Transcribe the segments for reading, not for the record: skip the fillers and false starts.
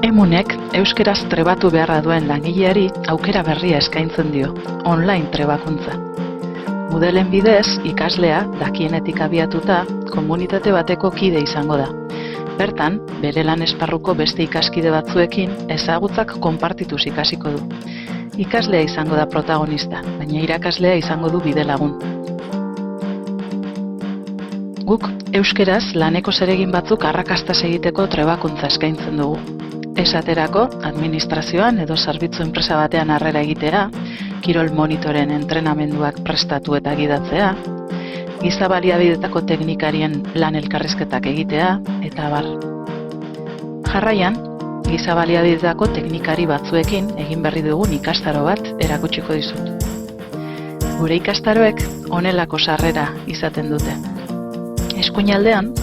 Emunek euskeraz trebatu beharra duen langileari aukera berria eskaintzen dio, online trebakuntza. Moodleen bidez, ikaslea, dakienetik abiatuta, komunitate bateko kide izango da. Bertan, bere lan esparruko beste ikaskide batzuekin ezagutzak konpartituz ikasiko du. Ikaslea izango da protagonista, baina irakaslea izango du bidelagun. Guk euskeraz laneko zeregin batzuk arrakastaz egiteko trebakuntza eskaintzen dugu. Esaterako, administrazioan edo zerbitzu enpresa batean harrera egitea, kirol monitoren entrenamenduak prestatu eta gidatzea, giza baliabideetako teknikarien lan elkarrizketak egitea, eta abar. Jarraian, giza baliabideetako teknikari batzuekin egin berri dugun ikastaro bat erakutsiko dizut. Gure ikastaroek honelako sarrera izaten dute. Eskuinaldean,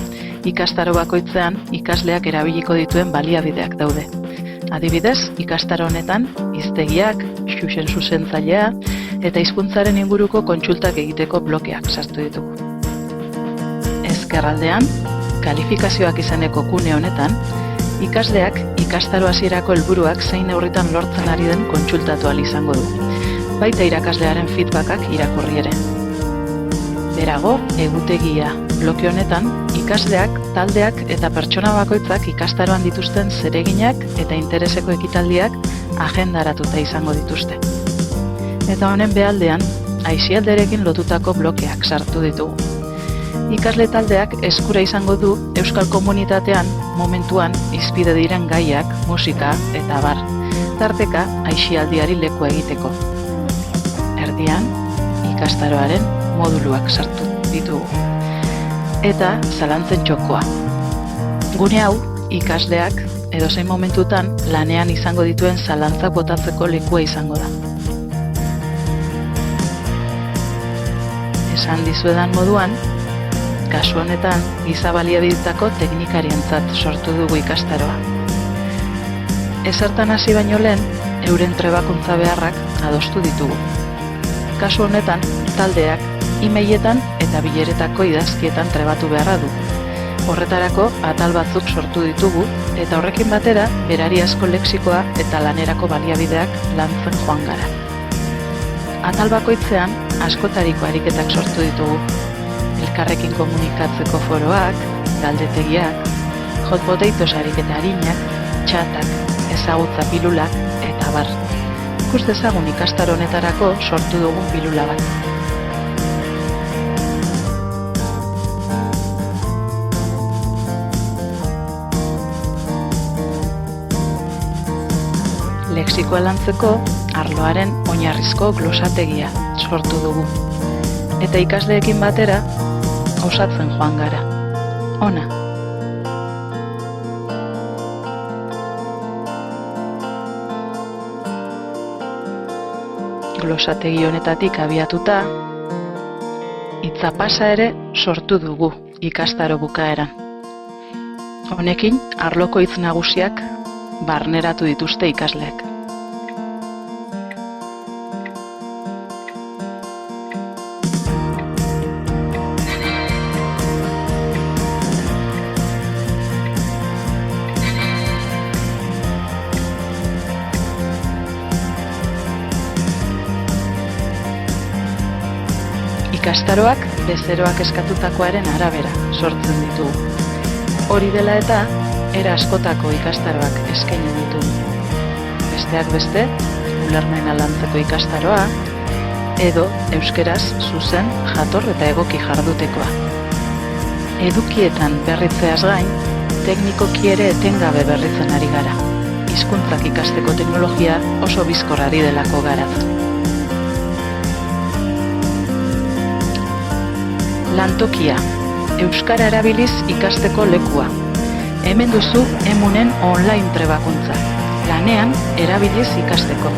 ikastaro bakoitzean ikasleak erabiliko dituen baliabideak daude. Adibidez, ikastaro honetan, hiztegiak, xuxen zuzentzailea eta hizkuntzaren inguruko kontsultak egiteko blokeak sartu ditugu. Ezkerraldean, kalifikazioak izeneko kune honetan, ikasleak ikastaro hasierako helburuak zein neurritan lortzen ari den kontsultatu ahal izango du, baita irakaslearen feedbackak irakurri ere. Berago, egutegia bloke honetan, ikasleak, taldeak eta pertsona bakoitzak ikastaroan dituzten zereginak eta intereseko ekitaldiak agendaratuta izango dituzte. Eta honen behaldean, aisialderekin lotutako blokeak sartu ditugu. Ikasle taldeak eskura izango du euskal komunitatean, momentuan, hizpide diren gaiak, musika eta abar, tarteka aisialdiari leku egiteko. Erdian, ikastaroaren moduluak sartu ditugu. Eta zalantzen txokoa. Gune hau, ikasleak edozein momentutan lanean izango dituen zalantzak botatzeko lekua izango da. Esan dizuedan moduan, kasu honetan giza baliabideetako teknikarientzat sortu dugu ikastaroa. Ezertan hasi baino lehen, euren trebakuntza beharrak adostu ditugu. Kasu honetan, taldeak e-mailetan eta bileretako idazkietan trebatu beharra du. Horretarako atal batzuk sortu ditugu eta horrekin batera berariazko lexikoa eta lanerako baliabideak lantzen joan gara. Atal bakoitzean askotariko ariketak sortu ditugu. Elkarrekin komunikatzeko foroak, galdetegiak, hot potatoes ariketa arinak, txatak, ezagutza pilulak eta abar. Ikus dezagun ikastaro honetarako sortu dugun pilula bat. Lexikoa lantzeko arloaren oinarrizko glosategia sortu dugu. Eta ikasleekin batera osatzen joan gara. Ona! Glosategi honetatik abiatuta, hitzapasa ere sortu dugu ikastaro bukaeran. Honekin, arloko hitz nagusiak barneratu dituzte ikasleek. Ikastaroak bezeroak eskatutakoaren arabera sortzen ditugu. Hori dela eta, era askotako ikastaroak eskaini ditugu. Besteak beste, ulermena lantzeko ikastaroa, edo euskeraz zuzen jator eta egoki jardutekoa. Edukietan berritzeaz gain, teknikoki ere etengabe berritzen ari gara. Hizkuntzak ikasteko teknologia oso bizkorrari delako garatzen. Lantokia, euskara erabiliz ikasteko lekua. Hemen duzu Emunen online trebakuntza. Lanean erabiliz ikasteko.